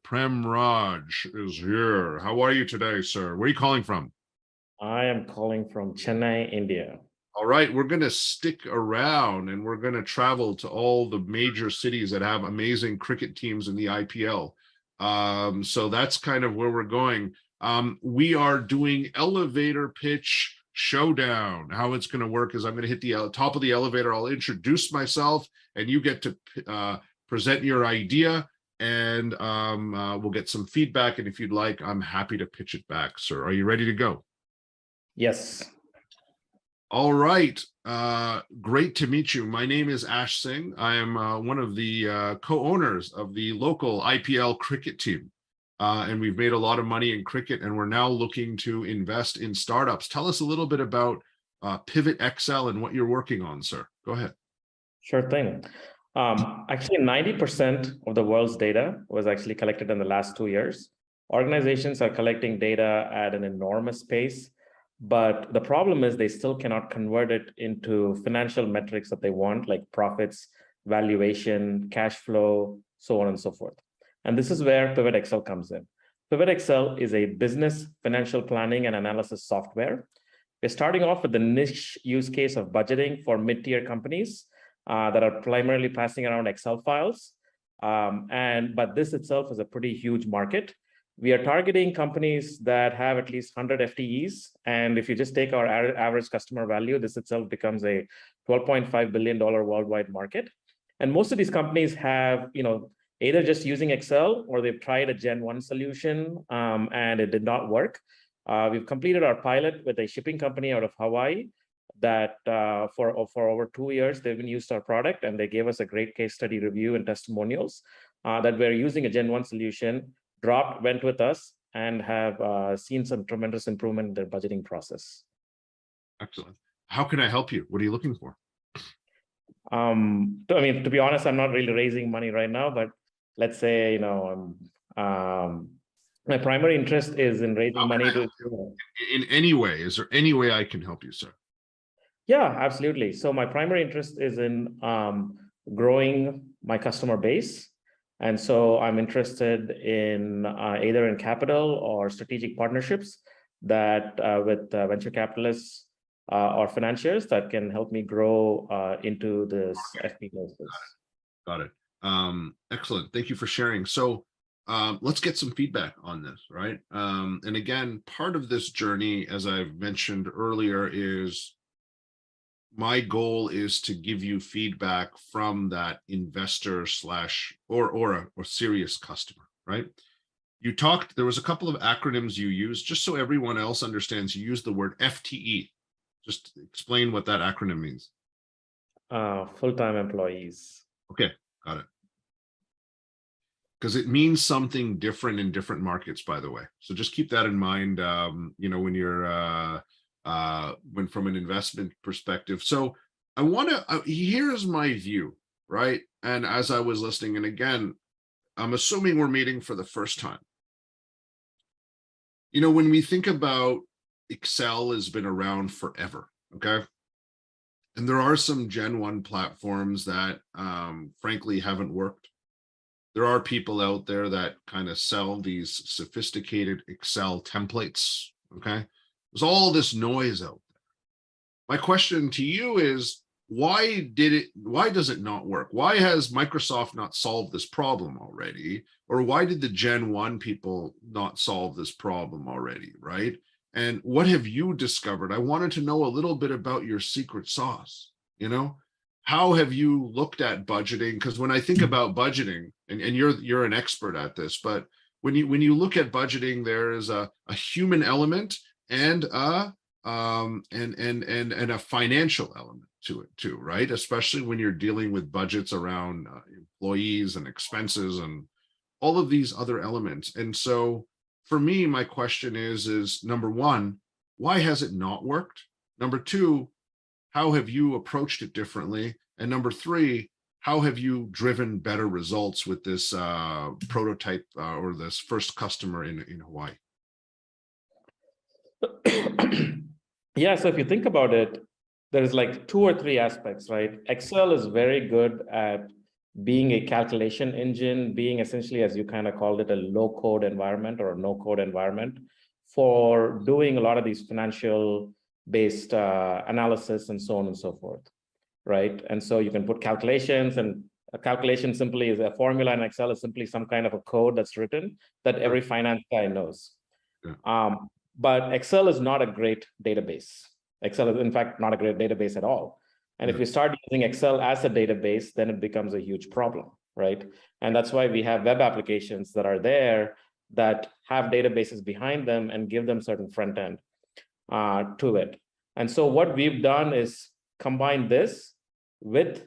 Premraj is here. How are you today, sir? Where are you calling from? I am calling from Chennai, India. All right, we're going to stick around and we're going to travel to all the major cities that have amazing cricket teams in the IPL. So that's kind of where we're going. We are doing Elevator Pitch Showdown. How it's going to work is I'm going to hit the top of the elevator. I'll introduce myself and you get to present your idea, and we'll get some feedback. And if you'd like, I'm happy to pitch it back, sir. Are you ready to go? Yes. All right. Great to meet you. My name is Ash Singh. I am one of the co-owners of the local IPL cricket team. And we've made a lot of money in cricket, and we're now looking to invest in startups. Tell us a little bit about PivotXL and what you're working on, sir. Go ahead. Sure thing. Actually, 90% of the world's data was actually collected in the last 2 years. Organizations are collecting data at an enormous pace, but the problem is they still cannot convert it into financial metrics that they want, like profits, valuation, cash flow, so on and so forth. And this is where PivotXL comes in. PivotXL is a business financial planning and analysis software. We're starting off with the niche use case of budgeting for mid-tier companies that are primarily passing around Excel files. But this itself is a pretty huge market. We are targeting companies that have at least 100 FTEs. And if you just take our average customer value, this itself becomes a $12.5 billion worldwide market. And most of these companies have, either just using Excel or they've tried a Gen 1 solution and it did not work. We've completed our pilot with a shipping company out of Hawaii that for over 2 years, they've been used our product, and they gave us a great case study review and testimonials that we're using a Gen 1 solution, went with us, and have seen some tremendous improvement in their budgeting process. Excellent. How can I help you? What are you looking for? To be honest, I'm not really raising money right now, but let's say, my primary interest is in raising money to. In any way, is there any way I can help you, sir? Yeah, absolutely. So my primary interest is in growing my customer base. And so I'm interested in either in capital or strategic partnerships that with venture capitalists or financiers that can help me grow into this FP basis. Got it. Excellent. Thank you for sharing. So let's get some feedback on this, right? And again, part of this journey, as I've mentioned earlier, is my goal is to give you feedback from that investor or serious customer, right? There was a couple of acronyms you used, just so everyone else understands. You used the word FTE. Just explain what that acronym means. Full-time employees. Okay, got it. Because it means something different in different markets, by the way. So just keep that in mind, when you're when from an investment perspective. So I want to, here's my view, right? And as I was listening, and again, I'm assuming we're meeting for the first time. When we think about Excel has been around forever, okay? And there are some Gen 1 platforms that frankly haven't worked. There are people out there that kind of sell these sophisticated Excel templates, okay? There's all this noise out there. My question to you is, why does it not work? Why has Microsoft not solved this problem already? Or why did the Gen 1 people not solve this problem already, right? And what have you discovered? I wanted to know a little bit about your secret sauce. How have you looked at budgeting? Because when I think about budgeting, and you're an expert at this, but when you look at budgeting, there is a human element and a financial element to it too, right? Especially when you're dealing with budgets around employees and expenses and all of these other elements. And so for me, my question is number one, why has it not worked? Number two, how have you approached it differently? And number three, how have you driven better results with this prototype or this first customer in Hawaii? Yeah, so if you think about it, there's like 2 or 3 aspects, right? Excel is very good at being a calculation engine, being essentially, as you kind of called it, a low code environment or a no code environment for doing a lot of these financial based analysis and so on and so forth, right? And so you can put calculations, and a calculation simply is a formula in Excel is simply some kind of a code that's written that every finance guy knows. Yeah. But Excel is not a great database. Excel is, in fact, not a great database at all. And if we start using Excel as a database, then it becomes a huge problem, right? And that's why we have web applications that are there that have databases behind them and give them certain front end to it. And so what we've done is combine this with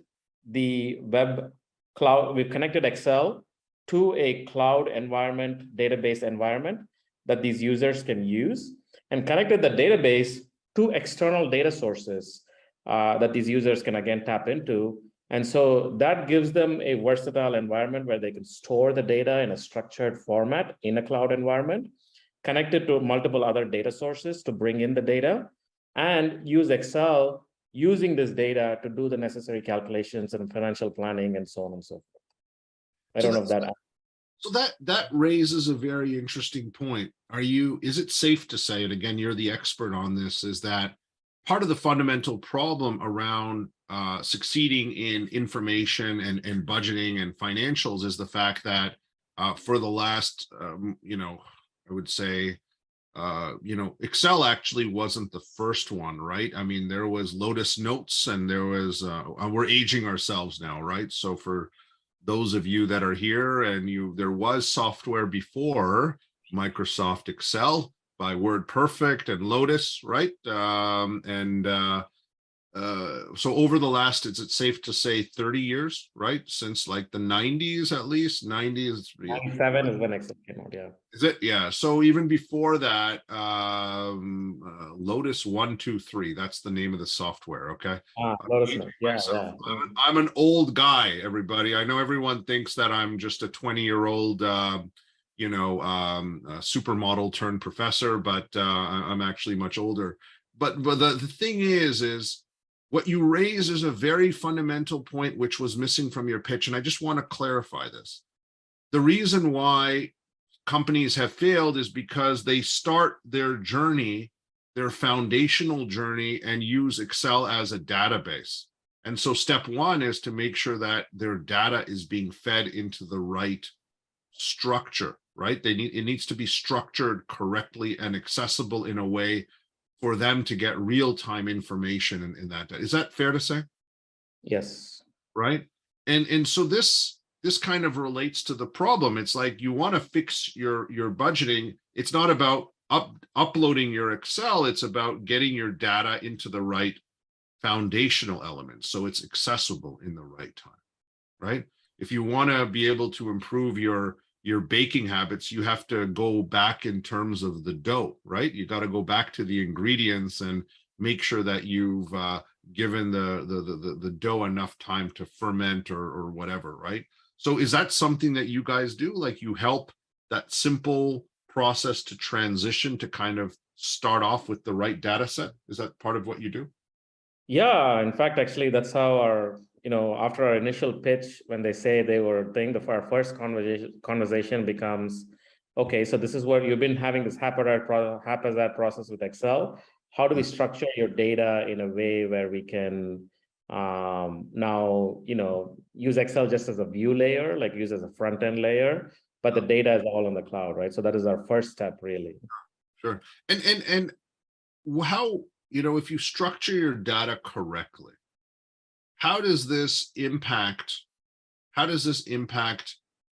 the web cloud. We've connected Excel to a cloud environment, database environment that these users can use, and connected the database to external data sources that these users can again tap into. And so that gives them a versatile environment where they can store the data in a structured format in a cloud environment, connected to multiple other data sources to bring in the data, and use Excel using this data to do the necessary calculations and financial planning and so on and so forth. I don't know if that. So that raises a very interesting point. Is it safe to say, and again, you're the expert on this, is that part of the fundamental problem around succeeding in information and budgeting and financials is the fact that for the last, I would say, Excel actually wasn't the first one, right? I mean, there was Lotus Notes, and there was, we're aging ourselves now, right? So for those of you that are here, and there was software before Microsoft Excel by WordPerfect and Lotus, right? So over the last, is it safe to say 30 years, right? Since like the 90s, at least 90s. 97 is when Excel came out, yeah. Is it? Yeah. So even before that, Lotus 123, that's the name of the software. Okay. Lotus Notes. Yeah. I'm an old guy, everybody. I know everyone thinks that I'm just a 20-year-old, supermodel turned professor, but I'm actually much older. But the thing is what you raise is a very fundamental point, which was missing from your pitch. And I just want to clarify this. The reason why companies have failed is because they start their journey, their foundational journey, and use Excel as a database. And so step one is to make sure that their data is being fed into the right structure, right? It needs to be structured correctly and accessible in a way for them to get real-time information in that. Is that fair to say? Yes. Right. And so this kind of relates to the problem. It's like you want to fix your budgeting. It's not about uploading your Excel. It's about getting your data into the right foundational elements so it's accessible in the right time, right? If you want to be able to improve your baking habits, you have to go back in terms of the dough, right? You got to go back to the ingredients and make sure that you've given the dough enough time to ferment or whatever, right? So is that something that you guys do? Like you help that simple process to transition to kind of start off with the right data set? Is that part of what you do? Yeah, in fact, actually, that's how our, after our initial pitch, when they say they were doing our first conversation becomes, okay, so this is what you've been having this haphazard process with Excel. How do we structure your data in a way where we can now, use Excel just as a view layer, like use as a front end layer, but the data is all in the cloud, right? So that is our first step, really. Sure. And how, if you structure your data correctly, how does this impact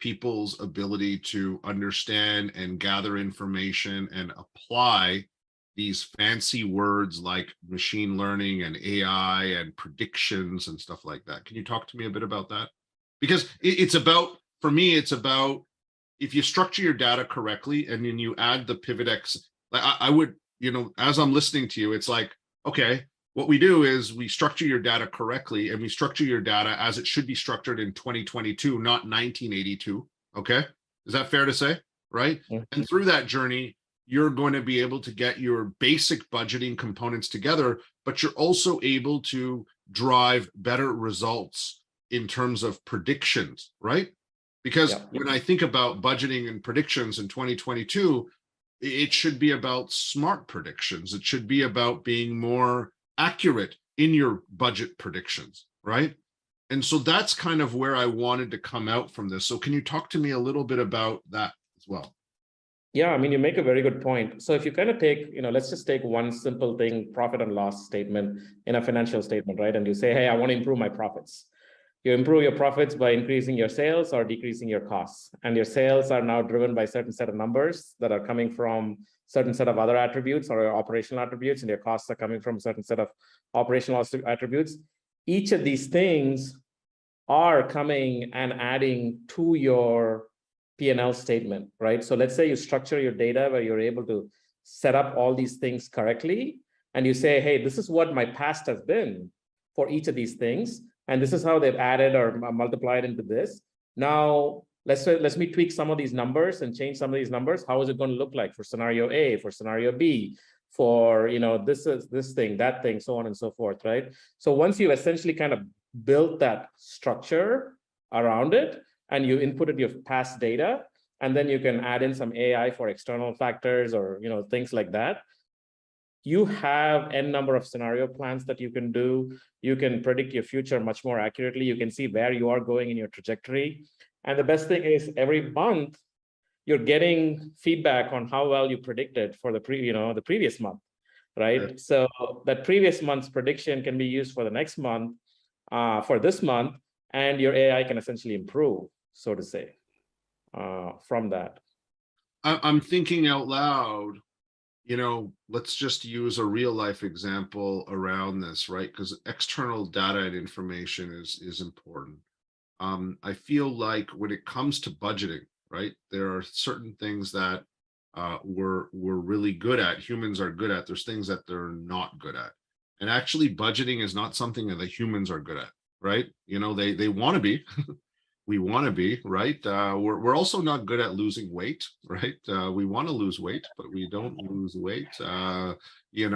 people's ability to understand and gather information and apply these fancy words like machine learning and AI and predictions and stuff like that? Can you talk to me a bit about that? Because for me, it's about if you structure your data correctly and then you add the PivotXL, I would, as I'm listening to you, it's like, okay, what we do is we structure your data correctly, and we structure your data as it should be structured in 2022, not 1982. Okay. Is that fair to say? Right. Mm-hmm. And through that journey, you're going to be able to get your basic budgeting components together, but you're also able to drive better results in terms of predictions, right? Because when I think about budgeting and predictions in 2022, it should be about smart predictions. It should be about being more accurate in your budget predictions, right? And so that's kind of where I wanted to come out from this. So can you talk to me a little bit about that as well? Yeah, I mean, you make a very good point. So if you kind of take, let's just take one simple thing, profit and loss statement in a financial statement, right? And you say, hey, I want to improve my profits. You improve your profits by increasing your sales or decreasing your costs. And your sales are now driven by a certain set of numbers that are coming from certain set of other attributes or operational attributes, and your costs are coming from a certain set of operational attributes. Each of these things are coming and adding to your P&L statement, right? So let's say you structure your data where you're able to set up all these things correctly, and you say, hey, this is what my past has been for each of these things, and this is how they've added or multiplied into this. Now, let me tweak some of these numbers and change some of these numbers. How is it going to look like for scenario A, for scenario B, for, this is this thing, that thing, so on and so forth, right? So once you essentially kind of built that structure around it, and you inputted your past data, and then you can add in some AI for external factors or things like that. You have n number of scenario plans that you can do. You can predict your future much more accurately. You can see where you are going in your trajectory. And the best thing is every month, you're getting feedback on how well you predicted for the previous month, right? So that previous month's prediction can be used for the next month, for this month, and your AI can essentially improve, so to say, from that. I'm thinking out loud, let's just use a real life example around this, right? Because external data and information is important. I feel like when it comes to budgeting, right, there are certain things that we're really good at, humans are good at. There's things that they're not good at. And actually budgeting is not something that the humans are good at, right? They want to be. We want to be, right? We're also not good at losing weight, right? We want to lose weight, but we don't lose weight. We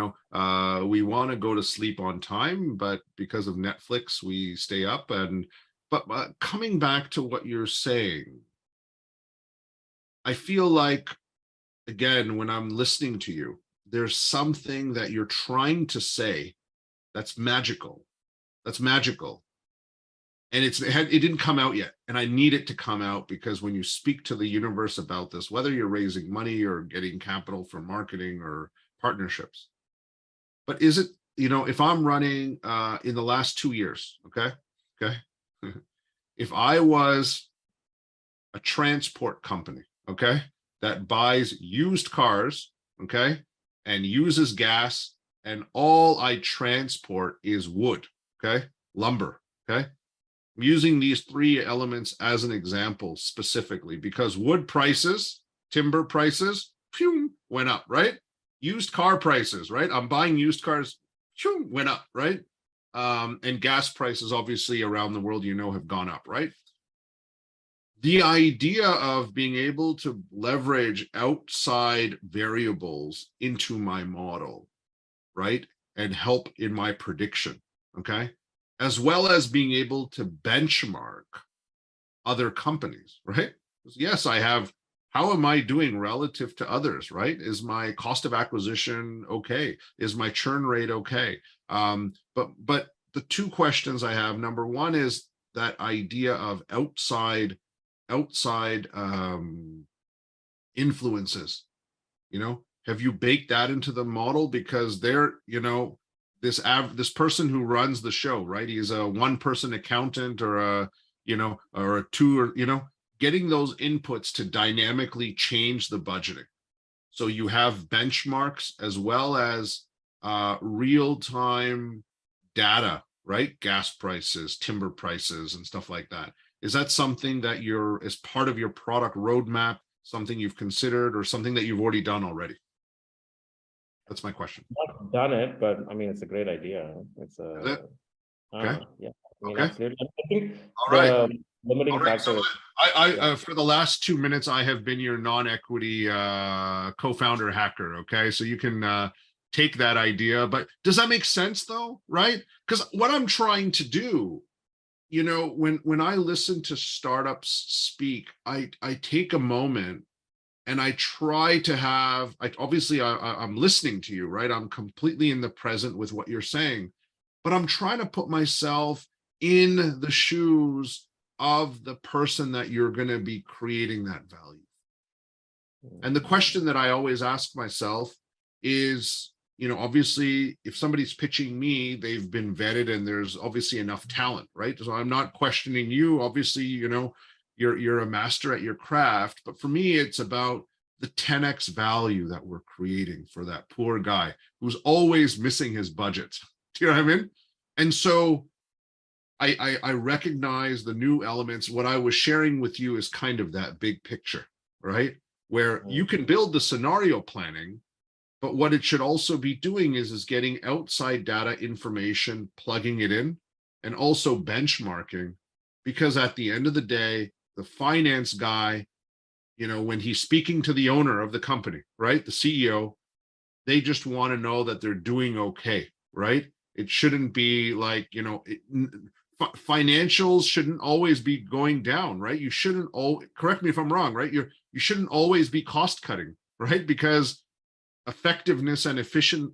want to go to sleep on time, but because of Netflix, we stay up. But coming back to what you're saying, I feel like, again, when I'm listening to you, there's something that you're trying to say that's magical. That's magical. And it didn't come out yet. And I need it to come out, because when you speak to the universe about this, whether you're raising money or getting capital for marketing or partnerships, but is it, if I'm running in the last 2 years, okay, if I was a transport company, okay, that buys used cars, okay, and uses gas, and all I transport is wood, okay, lumber, okay. I'm using these 3 elements as an example specifically because wood prices, timber prices, went up, right? Used car prices, right? I'm buying used cars, went up, right? And gas prices, obviously, around the world, have gone up, right? The idea of being able to leverage outside variables into my model, right? And help in my prediction, okay? As well as being able to benchmark other companies, right? Yes, I have, how am I doing relative to others, right? Is my cost of acquisition okay? Is my churn rate okay? But the 2 questions I have, number one is that idea of outside influences, have you baked that into the model? Because they're, this person who runs the show, right? He's a 1-person accountant or a 2, or, getting those inputs to dynamically change the budgeting. So you have benchmarks as well as real-time data, right? Gas prices, timber prices, and stuff like that. Is that something that you're, as part of your product roadmap, something you've considered, or something that you've already done already? That's my question. Not done it, but I mean, it's a great idea. It's okay. Yeah. I mean, Okay. absolutely. I think All right. limiting factor. So I for the last 2 minutes, I have been your non-equity co-founder hacker. Okay, so you can take that idea, but does that make sense though? Right? Because what I'm trying to do when I listen to startups speak, I take a moment and I try to have, like, obviously I'm listening to you, right? I'm completely in the present with what you're saying, but I'm trying to put myself in the shoes of the person that you're going to be creating that value. And the question that I always ask myself is, obviously, if somebody's pitching me, they've been vetted and there's obviously enough talent, right? So I'm not questioning you. Obviously, you're a master at your craft, but for me, it's about the 10x value that we're creating for that poor guy who's always missing his budget. Do you know what I mean? And so I recognize the new elements. What I was sharing with you is kind of that big picture, right? Where you can build the scenario planning, but what it should also be doing is getting outside data information, plugging it in, and also benchmarking. Because at the end of the day, the finance guy, when he's speaking to the owner of the company, right, the CEO, they just want to know that they're doing okay, right? It shouldn't be like, financials shouldn't always be going down, right? You shouldn't correct me if I'm wrong, right? You shouldn't always be cost cutting, right? Because effectiveness and efficient,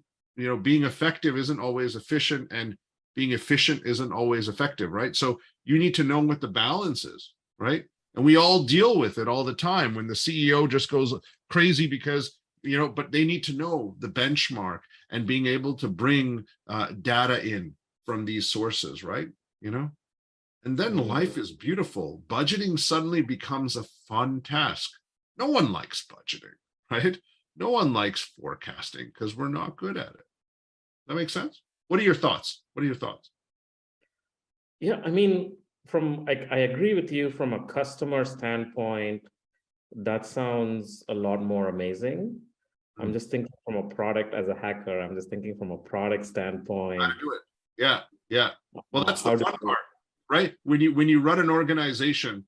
being effective isn't always efficient, and being efficient isn't always effective, right? So you need to know what the balance is, right? And we all deal with it all the time when the CEO just goes crazy because, but they need to know the benchmark and being able to bring data in from these sources, right? And then life is beautiful. Budgeting suddenly becomes a fun task. No one likes budgeting, right? No one likes forecasting because we're not good at it. That makes sense? What are your thoughts? Yeah, I mean, I agree with you from a customer standpoint. That sounds a lot more amazing. I'm just thinking from a product as a hacker. I'm just thinking from a product standpoint. How to do it. Yeah. Well, that's the fun part, right? When you run an organization,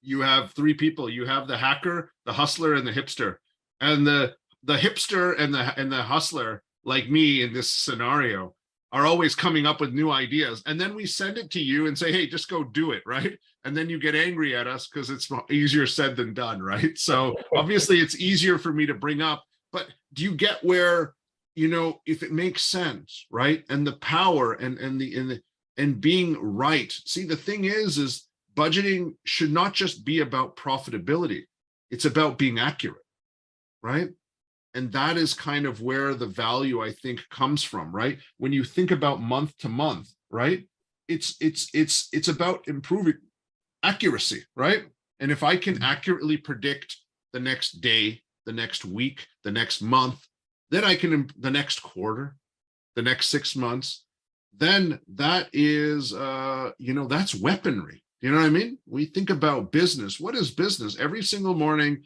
you have three people. You have the hacker, the hustler, and the hipster. And the hipster and the hustler, like me in this scenario, are always coming up with new ideas. And then we send it to you and say, hey, just go do it, right? And then you get angry at us because it's easier said than done, right? So obviously it's easier for me to bring up, but do you get where, if it makes sense, right? And the power and being right. See, the thing is budgeting should not just be about profitability. It's about being accurate, right? And that is kind of where the value, I think, comes from, right? When you think about month to month, right? It's about improving accuracy, right? And if I can accurately predict the next day, the next week, the next month, then I can, the next quarter, the next 6 months, then that is, that's weaponry. You know what I mean? We think about business. What is business? Every single morning,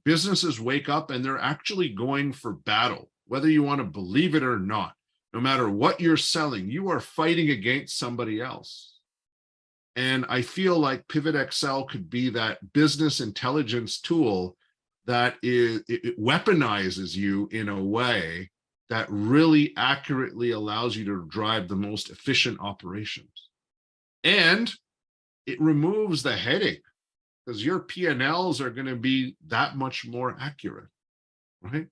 businesses wake up and they're actually going for battle, whether you want to believe it or not. No matter what you're selling, you are fighting against somebody else. And I feel like PivotXL could be that business intelligence tool that it weaponizes you in a way that really accurately allows you to drive the most efficient operations. And it removes the headache, because your P&Ls are going to be that much more accurate, right?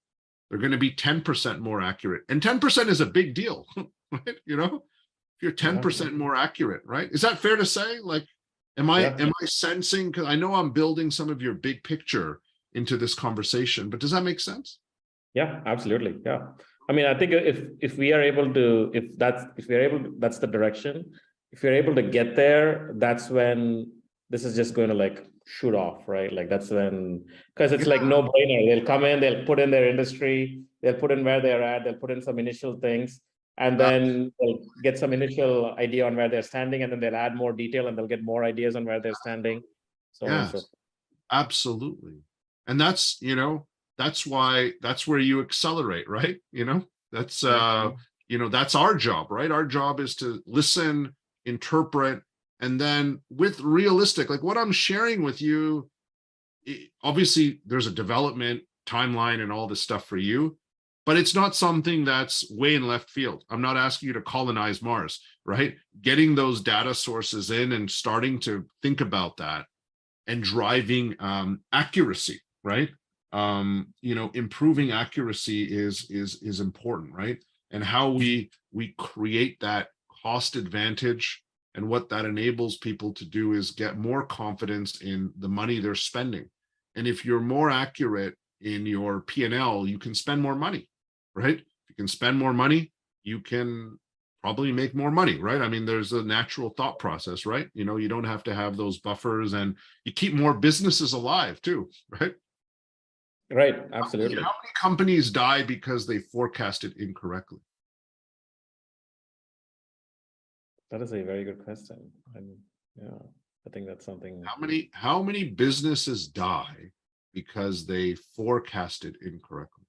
They're going to be 10% more accurate. And 10% is a big deal, right? If you're 10% more accurate, right? Is that fair to say? Like, am I sensing, because I know I'm building some of your big picture into this conversation, but does that make sense? Yeah, absolutely. Yeah. I mean, I think if we are able to, that's the direction. If you're able to get there, that's when this is just going to like shoot off, right? Like that's when, because it's like no brainer. They'll come in, they'll put in their industry, they'll put in where they're at, they'll put in some initial things, and then they'll get some initial idea on where they're standing, and then they'll add more detail and they'll get more ideas on where they're standing. So on and so. Absolutely. And that's, that's where you accelerate, right? That's, that's our job, right? Our job is to listen, interpret, and then with realistic, like what I'm sharing with you, obviously there's a development timeline and all this stuff for you, but it's not something that's way in left field. I'm not asking you to colonize Mars, right? Getting those data sources in and starting to think about that and driving accuracy, right? Improving accuracy is important, right? And how we create that cost advantage, and what that enables people to do is get more confidence in the money they're spending. And if you're more accurate in your P&L, you can spend more money, right? If you can spend more money, you can probably make more money, right? I mean, there's a natural thought process, right? You don't have to have those buffers, and you keep more businesses alive too, right? Right, absolutely. How many companies die because they forecasted incorrectly? That is a very good question. And yeah, I think that's something. How many businesses die because they forecasted incorrectly?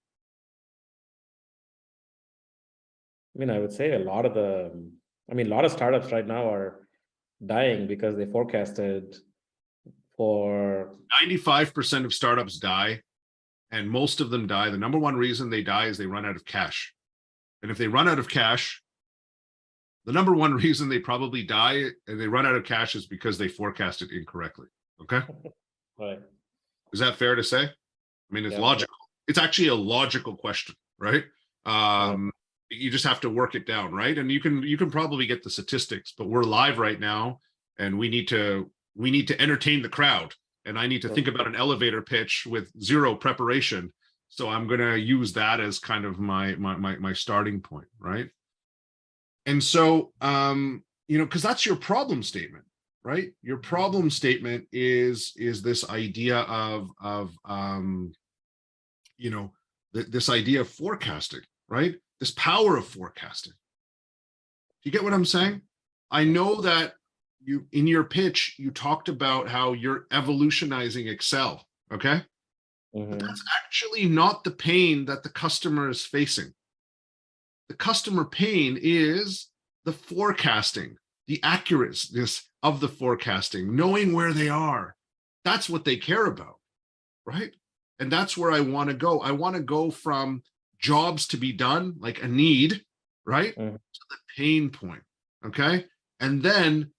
I mean, I would say a lot of startups right now are dying because they forecasted for 95% of startups die, and most of them die. The number one reason they die is they run out of cash. And if they run out of cash, the number one reason they probably die and they run out of cash is because they forecasted incorrectly. Okay. Right. Is that fair to say? I mean, it's logical. It's actually a logical question, right? You just have to work it down, right? And you can probably get the statistics, but we're live right now, and we need to entertain the crowd. And I need to think about an elevator pitch with zero preparation. So I'm going to use that as kind of my starting point, right? And so, because that's your problem statement, right? Your problem statement is this idea of this idea of forecasting, right? This power of forecasting. Do you get what I'm saying? I know that you, in your pitch, you talked about how you're evolutionizing Excel, okay? But that's actually not the pain that the customer is facing. The customer pain is the forecasting, the accuracy of the forecasting, knowing where they are. That's what they care about, right? And that's where I want to go. I want to go from jobs to be done, like a need, right? To the pain point, okay? And then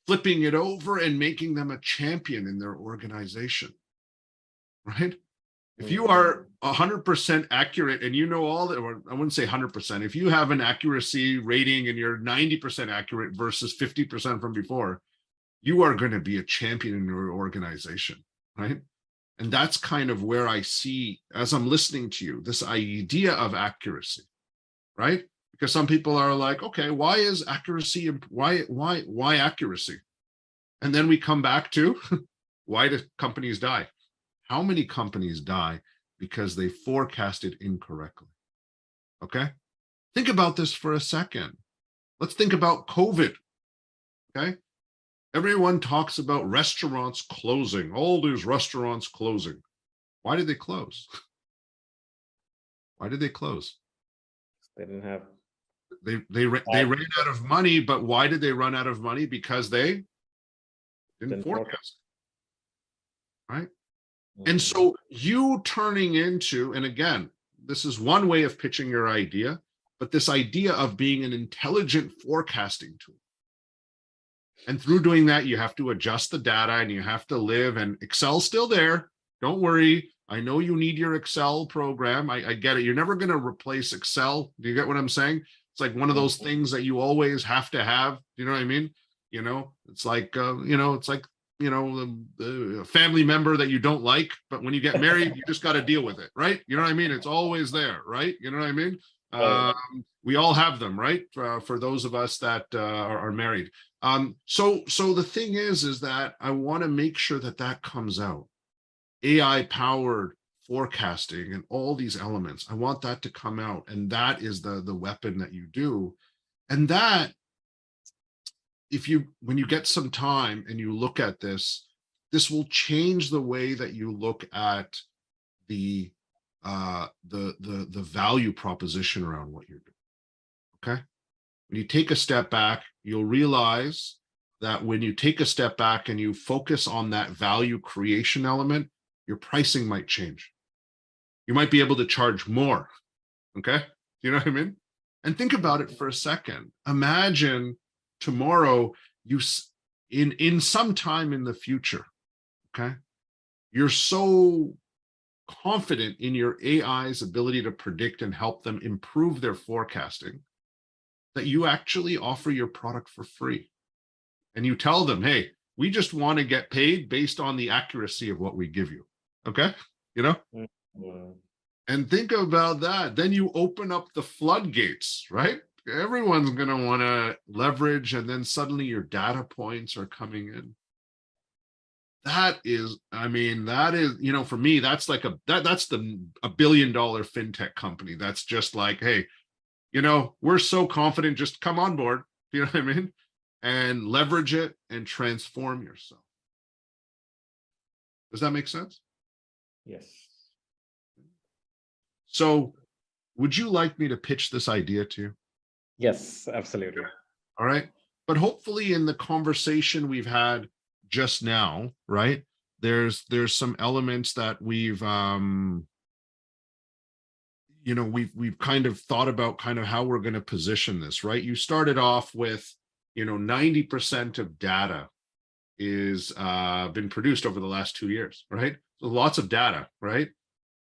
flipping it over and making them a champion in their organization, right? If you are 100% accurate and you know all that, or I wouldn't say 100%, if you have an accuracy rating and you're 90% accurate versus 50% from before, you are going to be a champion in your organization, right? And that's kind of where I see, as I'm listening to you, this idea of accuracy, right? Because some people are like, okay, why is accuracy, why accuracy? And then we come back to, why do companies die? How many companies die because they forecasted incorrectly? Okay. Think about this for a second. Let's think about COVID. Okay. Everyone talks about restaurants closing, all these restaurants closing. Why did they close? Why did they close? They didn't have. They ran out of money, but why did they run out of money? Because they didn't forecast. Right. And so you turning into, and again, this is one way of pitching your idea, but this idea of being an intelligent forecasting tool. And through doing that, you have to adjust the data and you have to live, and Excel's still there. Don't worry. I know you need your Excel program. I get it. You're never going to replace Excel. Do you get what I'm saying? It's like one of those things that you always have to have. You know what I mean? It's like, it's like, a family member that you don't like, but when you get married, you just got to deal with it, right? You know what I mean? It's always there, right? You know what I mean? We all have them, right? For those of us that are married. So the thing is that I want to make sure that comes out. AI powered forecasting and all these elements. I want that to come out, and that is the weapon that you do. And that, when you get some time and you look at this will change the way that you look at the value proposition around what you're doing. Okay. When you take a step back, you'll realize that when you take a step back and you focus on that value creation element, your pricing might change. You might be able to charge more Okay. You know what I mean? And think about it for a second. Imagine tomorrow in some time in the future, okay, you're so confident in your AI's ability to predict and help them improve their forecasting that you actually offer your product for free. And you tell them, hey, we just want to get paid based on the accuracy of what we give you. Okay. You know? Mhm. And think about that. Then you open up the floodgates, right? Everyone's going to want to leverage, and then suddenly your data points are coming in. That is, I mean, that is, for me, that's like that's a $1 billion fintech company. That's just like, hey, we're so confident, just come on board. You know what I mean? And leverage it and transform yourself. Does that make sense? Yes. So would you like me to pitch this idea to you? Yes, absolutely. All right. But hopefully in the conversation we've had just now, right, there's some elements that we've we've kind of thought about kind of how we're going to position this, right? You started off with 90% of data is been produced over the last 2 years, right? So lots of data, right?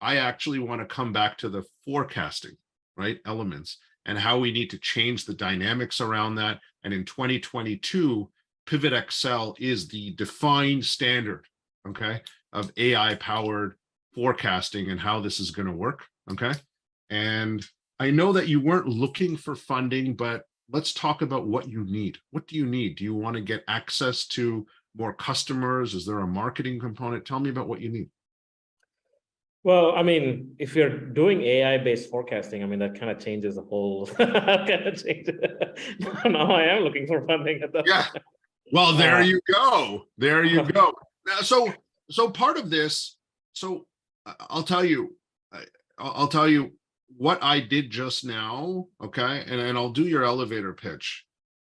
I actually want to come back to the forecasting, right, elements, and how we need to change the dynamics around that. And in 2022, PivotXL is the defined standard, okay, of AI powered forecasting and how this is going to work, okay? And I know that you weren't looking for funding, but let's talk about what you need. What do you need? Do you want to get access to more customers? Is there a marketing component? Tell me about what you need. Well, I mean, if you're doing AI-based forecasting, I mean, that kind of changes the whole kind of changes. Now I am looking for funding at that. Yeah. Well, there Uh, you go. There you go. Now, so part of this, so I'll tell you, I'll tell you what I did just now, okay? And I'll do your elevator pitch.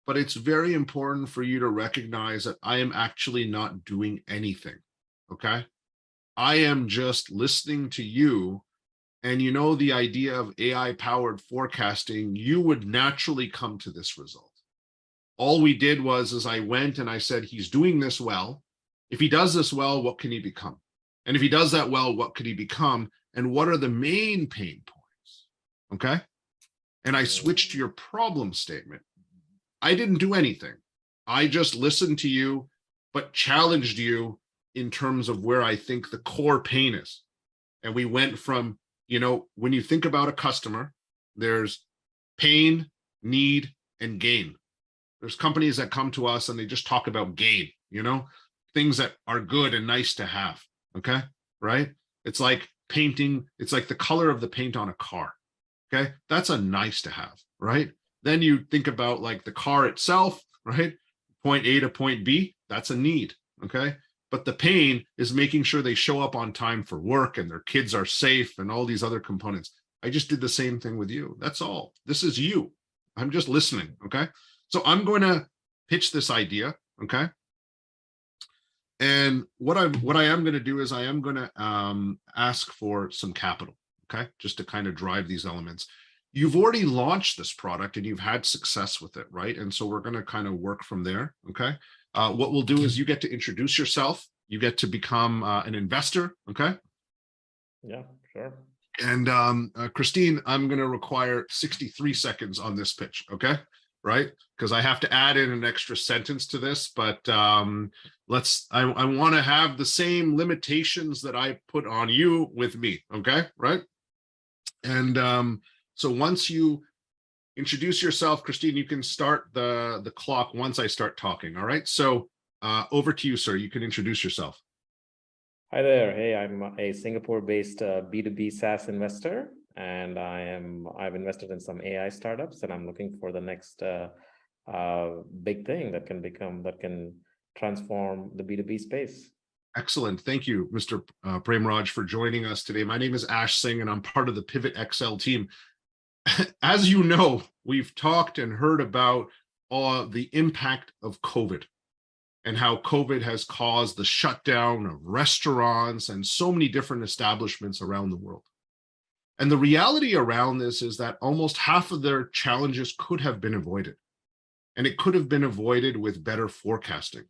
But it's very important for you to recognize that I am actually not doing anything, okay? I am just listening to you. And the idea of AI powered forecasting, you would naturally come to this result. All we did was I went and I said, he's doing this well. If he does this well, what can he become? And if he does that well, what could he become? And what are the main pain points? Okay. And I switched to your problem statement. I didn't do anything. I just listened to you, but challenged you in terms of where I think the core pain is. And we went from, when you think about a customer, there's pain, need, and gain. There's companies that come to us and they just talk about gain, things that are good and nice to have. Okay. Right. It's like painting. It's like the color of the paint on a car. Okay. That's a nice to have. Right. Then you think about like the car itself, right? Point A to point B, that's a need. Okay. But the pain is making sure they show up on time for work and their kids are safe and all these other components. I just did the same thing with you. That's all. This is you. I'm just listening. Okay. So I'm going to pitch this idea. Okay. And what I am going to do is I am going to ask for some capital. Okay. Just to kind of drive these elements. You've already launched this product and you've had success with it, right? And so we're going to kind of work from there. Okay. What we'll do is you get to introduce yourself. You get to become an investor. Okay. Yeah, sure. And Christine, I'm going to require 63 seconds on this pitch. Okay. Right. Because I have to add in an extra sentence to this, but I want to have the same limitations that I put on you with me. Okay. Right. And so once you introduce yourself, Christine, you can start the clock once I start talking. All right. So over to you, sir. You can introduce yourself. Hi there. Hey, I'm a Singapore-based B2B SaaS investor, and I've invested in some AI startups, and I'm looking for the next big thing that can transform the B2B space. Excellent. Thank you, Mr. Premraj, for joining us today. My name is Ash Singh, and I'm part of the PivotXL team. As you know, we've talked and heard about the impact of COVID and how COVID has caused the shutdown of restaurants and so many different establishments around the world. And the reality around this is that almost half of their challenges could have been avoided. And it could have been avoided with better forecasting.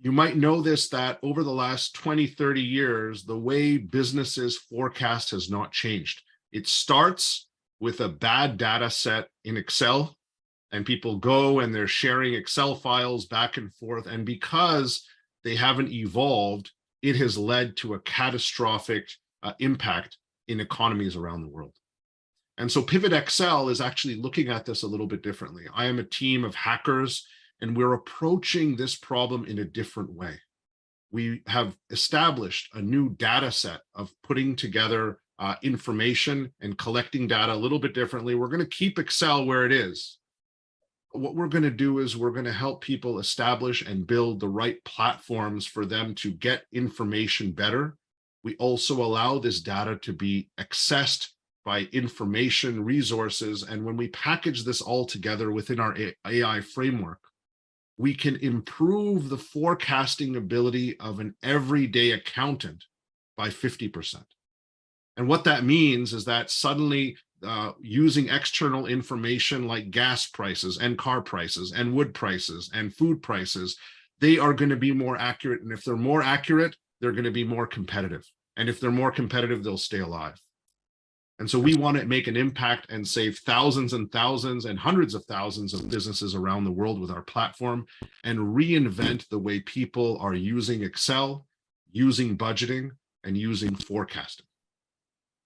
You might know this, that over the last 20, 30 years, the way businesses forecast has not changed. It starts with a bad data set in Excel, and people go and they're sharing Excel files back and forth. And because they haven't evolved, it has led to a catastrophic impact in economies around the world. And so PivotXL is actually looking at this a little bit differently. I am a team of hackers, and we're approaching this problem in a different way. We have established a new data set of putting together information and collecting data a little bit differently. We're going to keep Excel where it is. What we're going to do is we're going to help people establish and build the right platforms for them to get information better. We also allow this data to be accessed by information resources. And when we package this all together within our AI framework, we can improve the forecasting ability of an everyday accountant by 50%. And what that means is that suddenly using external information like gas prices and car prices and wood prices and food prices, they are going to be more accurate. And if they're more accurate, they're going to be more competitive. And if they're more competitive, they'll stay alive. And so we want to make an impact and save thousands and thousands and hundreds of thousands of businesses around the world with our platform, and reinvent the way people are using Excel, using budgeting, and using forecasting.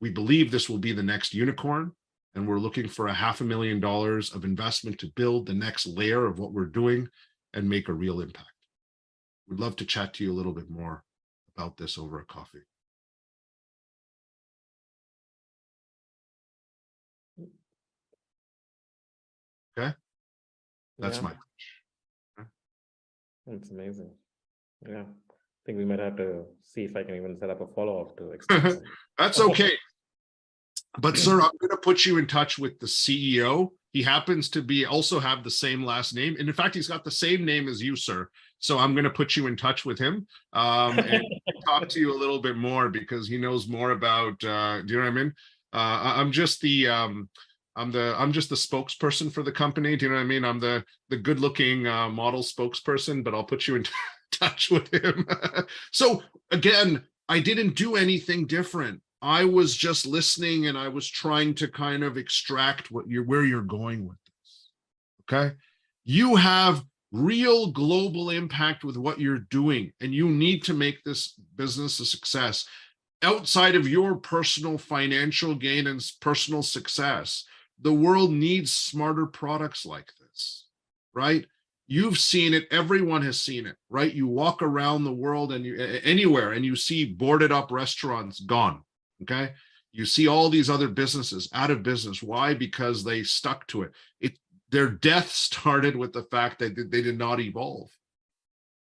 We believe this will be the next unicorn, and we're looking for $500,000 of investment to build the next layer of what we're doing and make a real impact. We'd love to chat to you a little bit more about this over a coffee. Okay, that's my pitch. That's amazing. Yeah, I think we might have to see if I can even set up a follow-up to explain. That's okay. But sir, I'm going to put you in touch with the CEO. He happens to be also have the same last name. And in fact, he's got the same name as you, sir. So I'm going to put you in touch with him and talk to you a little bit more, because he knows more about, do you know what I mean? I'm just the spokesperson for the company. Do you know what I mean? I'm the good looking model spokesperson, but I'll put you in touch with him. So again, I didn't do anything different. I was just listening, and I was trying to kind of extract where you're going with this. Okay. You have real global impact with what you're doing, and you need to make this business a success outside of your personal financial gain and personal success. The world needs smarter products like this, right? You've seen it. Everyone has seen it, right? You walk around the world and anywhere, and you see boarded up restaurants gone. Okay. You see all these other businesses out of business. Why? Because they stuck to it. Their death started with the fact that they did not evolve.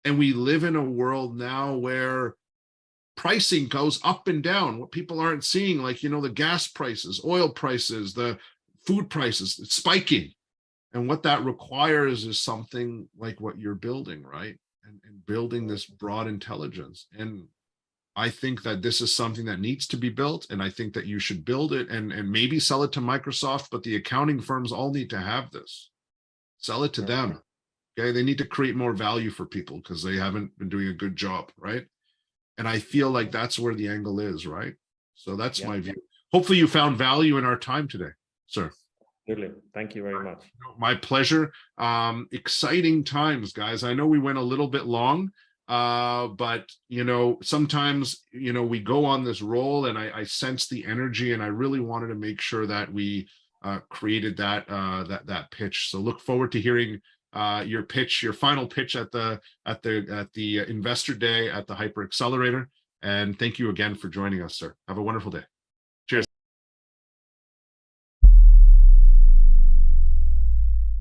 And we live in a world now where pricing goes up and down. What people aren't seeing, like, you know, the gas prices, oil prices, the food prices, it's spiking. And what that requires is something like what you're building, right? And building this broad intelligence. And I think that this is something that needs to be built, and I think that you should build it and maybe sell it to Microsoft, but the accounting firms all need to have this. Sell it to them. Okay, they need to create more value for people because they haven't been doing a good job, right? And I feel like that's where the angle is, right? So that's my view. Hopefully you found value in our time today, sir. Absolutely. Thank you very much. My pleasure. Exciting times, guys. I know we went a little bit long, but you know, sometimes, you know, we go on this roll, and I sense the energy, and I really wanted to make sure that we created that pitch. So look forward to hearing your pitch, your final pitch at the Investor Day at the Hyper Accelerator. And thank you again for joining us, sir. Have a wonderful day. Cheers.